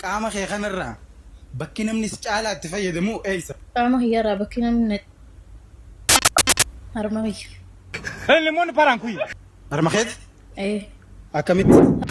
قام خي خنرا بكينا من استعالة تفيد مو أيسر قام خيارا بكينا من هرمغي اللي مون بارانكوي هرمخيت ايه أكملت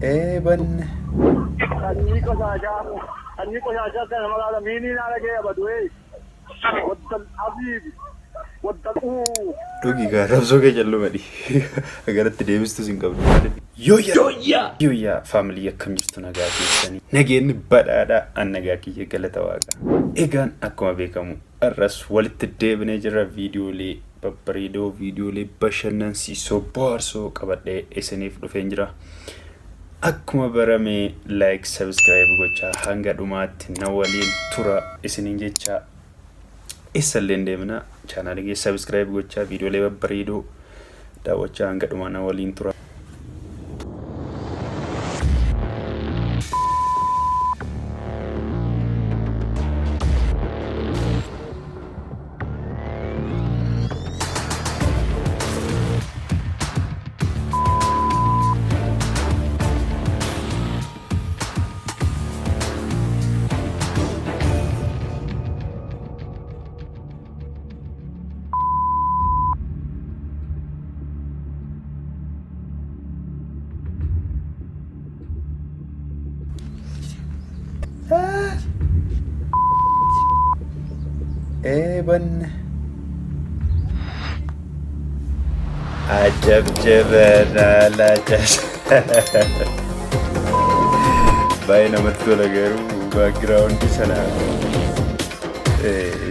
ايه بن أني كشاشة كان هذا ميني نارجع بدوي ودل حبيبي ودل دوغي غاربزو ke jallu madi agaratti deebistu sin qabdu yoya family akkam jirtu nagaa keessani nageenni badhaadha annagaa kiyya galata waaqa egaan akkuma beekamu arras walitti deebinee jirra viidiyoolee babbareedoo viidiyoolee bashannansiisoo boorsoo qabadhee isiniif dhufeen jira akkuma barame like subscribe gocha hanga dhumaatti na waliin tura isiniin jecha isalleen deemna channel ge subscribe gocha viidiyoolee babbareedoo daawwachaa hanga dhuma na waliin tura بن عجب جبنا لا تش باين مثل غيره باك جراوند سلام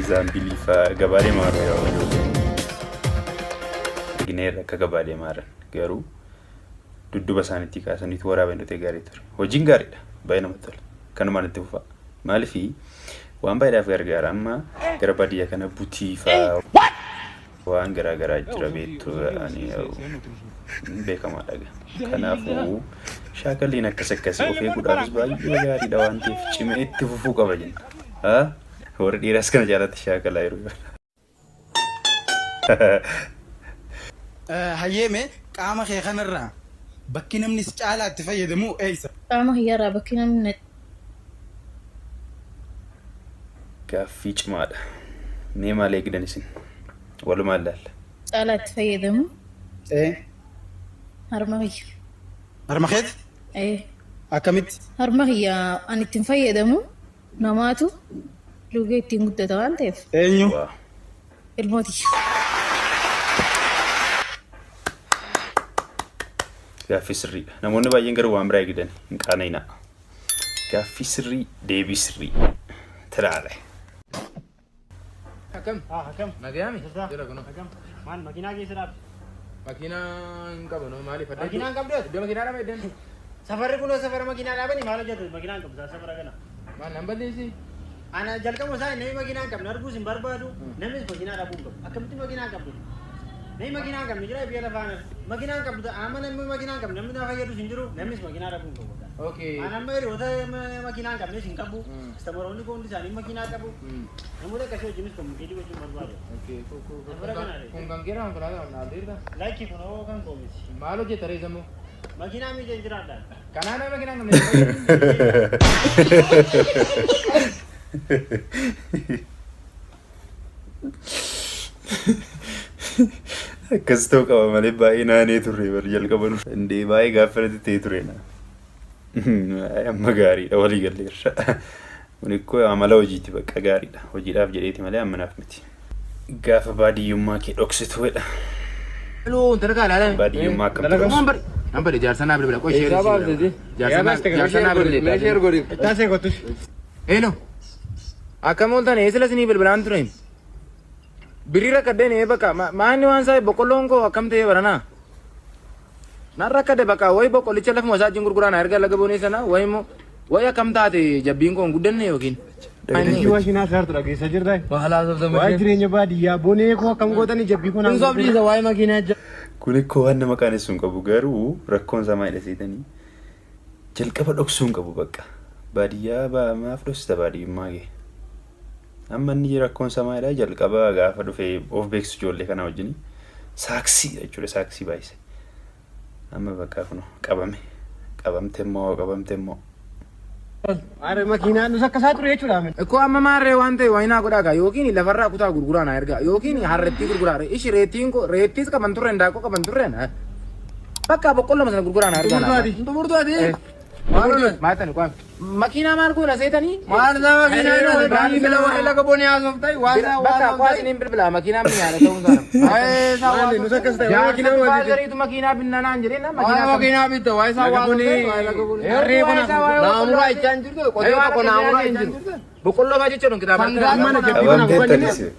زامبيلي فغباري مارو جنير كغباري مارن غيره دودو بسانتي كاسنيت ورا بندته غاريتر وجين غاريدا باين مثل كانوا ما نتفا مالفي waan baay'ee gargaara amma gara baadiyyaa kana butii fa waan garaa jira beektu ani beekamaadha kanaafuu shaakalliin akkas of eeguudhaafis baay'ee gaariidha waan ta'eef cimee itti fufuu qaba jenna warri dhiiraas kana jaalatti shaakalaa yeroo hayyeme qaama kee kanarraa bakki namni si caalaatti fayyadamu eessa qaama khiyaaraa bakki namni كافي جماعة نيم عليك دنيسين ولا ما لال سالت فيدم ايه هرمغي هرمخيت ايه أكملت هرمغي أنا تنفيدم نماتو لوجيت تنقد توان تيف اينيو الموتي كافي سري نموني باين غير وامرا جدا كانينا كافي سري ديبي سري ترى عليه حكم حكم نجامي جرا كنو حكم مان ماكينة كيس راب ماكينة إنكم بنو مالي فدا ماكينة إنكم ده ده ماكينة راب ده سفر كله سفر ماكينة راب ني مالو جاتو ماكينة إنكم سفر كنا ما نمبر دي سي أنا جالكم وساي نهي ماكينة إنكم نرجو سيمبر بادو نمس ماكينة رابو أكمل تي ماكينة إنكم نهي ماكينة إنكم نجرا بيلا فانا ماكينة إنكم ده آمن نمي ماكينة إنكم نمي ده فاير سينجرو نمس ماكينة رابو اوكي أنا ما يروح ده ماكينة إنكم نمي سينكابو استمروني كون دي ساني ماكينة كابو نموده كشو جيمس كم كيلو كشو مرباري اوكي سفر كنا كون كان كيرا كنا نادير ده لايك كنا كان كوميس مالو جي تري زمو ماكينة مي جنجرا ده كنا أنا ماكينة كم كستو كمان مالي باي ناني توري برجال كمان عندي باي غافلة تيتورينا أما غاري أولي قال لي ونكو عمله وجيتي بقى غاري ده وجي راف جريتي مالي أما نافمتي غاف بادي يوم كي أكسيت ولا لو ترى على بادي يوم كم نمبر جارسنا بلا كوي شيء جارسنا بلا شير غوري تاسي كوتش هلو أكمل تاني إيش لسني بالبلان ترين بريرة كده نه بقى ما نيوان ساي بقولون كو أكمل تيه برنا نارا كده بقى وही بقولي चलक मसाज जिंगुर कुरान हरगा लगे बोने से ना वही अकम ताते जब बिंगो गुडन नहीं होगी Ini washina sartu lagi sajir dai. Wahala sabda Wai jirenya badi ya bone ko kam gota ni jabbi ko na. Inso abdi da wai makina kun ko wanna makane sun qabu garu rakkon sama ida sitani jalqaba dhoksuun qabu bakka badiya ba maaf dhosta badi maage amma inni rakkoon samaadhaa jalqaba gaafa dhufee of beeksisu ijoollee kana wajjin saaksii jechuudha saaksii baay'ise amma bakka kuno qabamte immoo Are makiinaan nus akka isaa ture jechuudha. Akkoo amma maarree waan ta'e waa hinaa godhaa yookiin lafarraa kutaa gurguraa na ergaa yookiin harreettii gurguraa ishi reettiis qaban turre ndaaqoo qaban turre bakka boqqolloo masana gurguraa na ergaa. Tumurtuati. Maatan kwam. Makiinaa maal goona seetanii? Maal isaa makiinaa baanii bila waa laga boonii haasoftai waa bakka kwaasiniin bilbila makiinaa minyaadha ta'uu sana. Maali nus akkas ta'e waa makiinaa waa gariitu makiinaa binnanaan jedhee na makiinaa bitta waa isaa waa boonii harree kuna naamuraa ichaan jirtu qotee tokko naamuraa hin jiru. Boqqolloo faa jechuun kitaaba.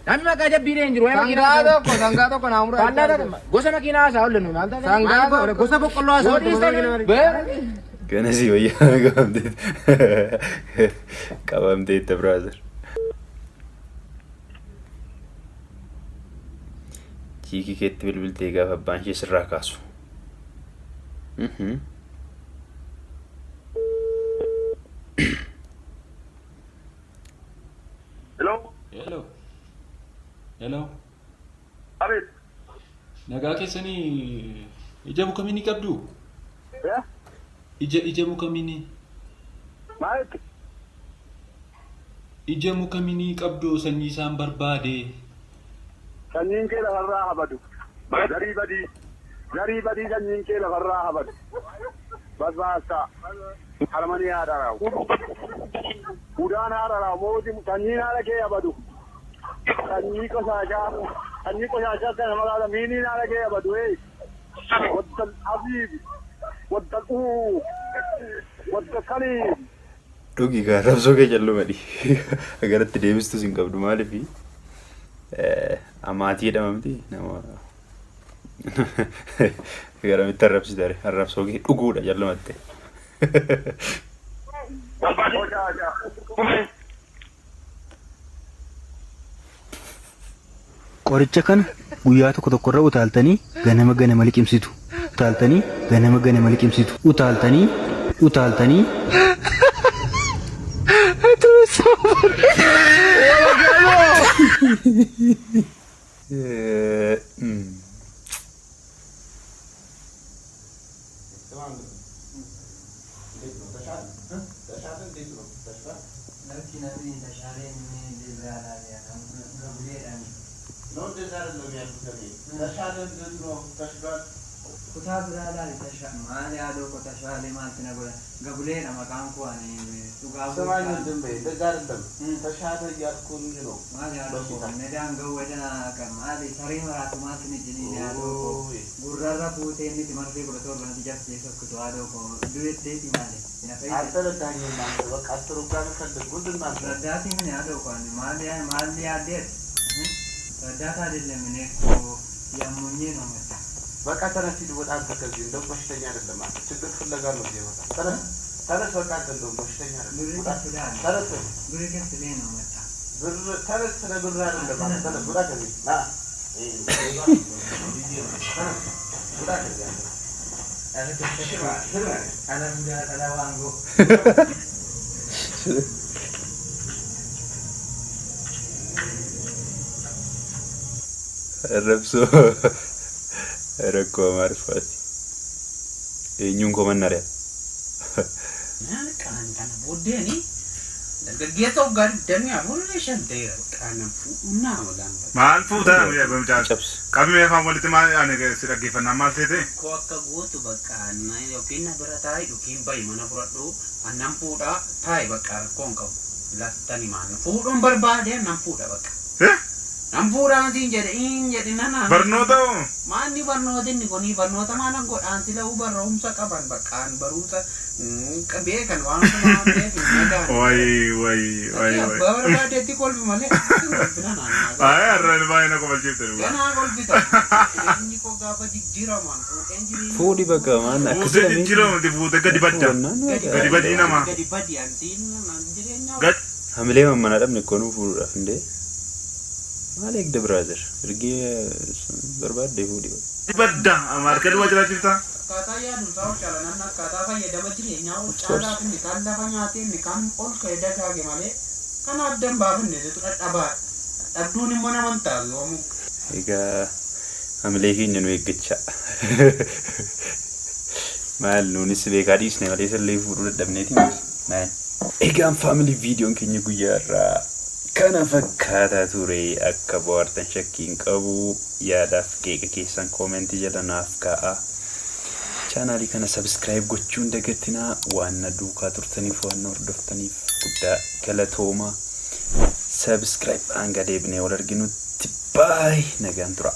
Namni maqaa jabbiiree hin jiru. Sangaa tokko naamuraa. Gosa makiinaa isaa ollennu maal ta'e? Sangaa gosa boqqolloo isaa ollennu. Kana si wayyaa qabamteetta brother. Chiikii keetti bilbiltee gaafa abbaan ishee sirraa kaasu. Hello. Abid. Nagaa keessanii ija mukamini qabdu? Ija mukamini. Maal? Ija mukamini qabdu sanyii isaan barbaade. Sanyiin kee lafarraa habadu. Garii badii sanyiin kee lafarraa habadu. Basbaasa. Harmanii haadha raawu. Udaan haadha raawu mootii sanyiin haadha kee habadu. Sanyii qoshashaa kana magaala miiniin haadha kee habadu. Wattan abiibi. Dhugi kaa rabsoo kee jallu madhi agarratti deebistu sin qabdu maaliif amaatii jedhamamti nama garamitti arrabsitare arrabsoo kee dhuguudha jallumatte. Qoricha kana guyyaa tokko irra utaaltanii ganama liqimsitu. Utaaltanii ganama liqimsitu. Utaaltanii. Kutaa biraadhaan itti maal yaaduu kota shaalee maalti na godha gabuleedha maqaan koo ani dhugaa Semaan hundumee dagaaradam tashaata yaadkuun jiru maal yaaduu koo nedaan gawwadana kan maali sarii maraatu maalti ni jiniin yaaduu koo gurrarra fuutee inni timartee 17 jabsee sokkutu yaaduu koo duwetteeti maali Artara daanyeen maal bakka asturubaan kan gudun maal raddaati min yaaduu koo ani maali yaaddeet raddaata adeemne koo yammunyee nomata በቃ ተነስ ሂድ ወጣ ከዚህ እንደው በሽተኛ አይደለም ማለት ችግር ፍለጋ ነው የሚመጣ ተነስ በቃ እንደው በሽተኛ አይደለም ተነስ ብር ከፍሌ ነው መጣ ብር ተነስ ስለ ብር አይደለም ማለት ተነስ ወጣ ከዚህ ና ወጣ ከዚህ አለ ተሽራ አላ ሙዳ ተላዋንጎ Rabsoo rakkoo maarfaati eenyuun komannariya kana booddeeni dargaggeessa hoggaan damee afurii shan ta'eera kana fuudhunaa magaan maal fuutaa bamcaa qabee afaan walitti maal ani si dhaggeeffannaa maal ta'e ko akka gootu bakka anna yookiin na bira taa'ee dhukiin bayi mana fudhadhu annan fuudhaa taa'e bakka rakkoon qabu lastani maana fuudhuun barbaade annan fuudha bakka Nampuraan siin jedhe nana. Barnoota maanni barnootinni kuni barnoota maana godhaan sila barumsa qaban bakkaan barumsa beekan waan ta'eef nagaan. Way. Barbaadeetti kolfi malee kolfina naannaa. Arraan baay'ina kobalchiifte dhugaa. Ganaa kolfita. Inni koo gaafa jijjiiraman fuudheen jireenya. Fuudhi bakka maan akkasii jijjiiraman fuudhee gadi badda. Gadi badii nama. Gadi badii antiin jireenya. Gad. hamilee mammanaa dhabne koonuu fuudhuudhaaf hundee. Maal eegde brother ergee barbaadde fuudhi. Badda markaduu wajjira jirta. Akkaataa yaadu isaa caalaan akkaataa fayyadama jireenyaa caalaa fi kan lafa nyaatee kan ol ka'ee dagaage malee Kana addan baafne tu dhadhabaa. Dhabduun immoo nama hin taatu yoomu. Egaa hamilee keenya nu eeggacha. Maal nuunis beekaa dhiisne malee sallee fuudhuu dadhabneeti maal. Egaan faamilii viidiyoon keenya guyyaa irraa kana fakkaataa ture akka bohaartan shakkiin qabu yaadaaf qeeqa keessan koomentii jala naaf kaa'a. Chaanaalii kana subscribe gochuun dagatinaa waan na duukaa turtaniif waan na hordoftaniif guddaa galatooma. Subscribe hanga deebinee wal arginutti bye nagaan tura.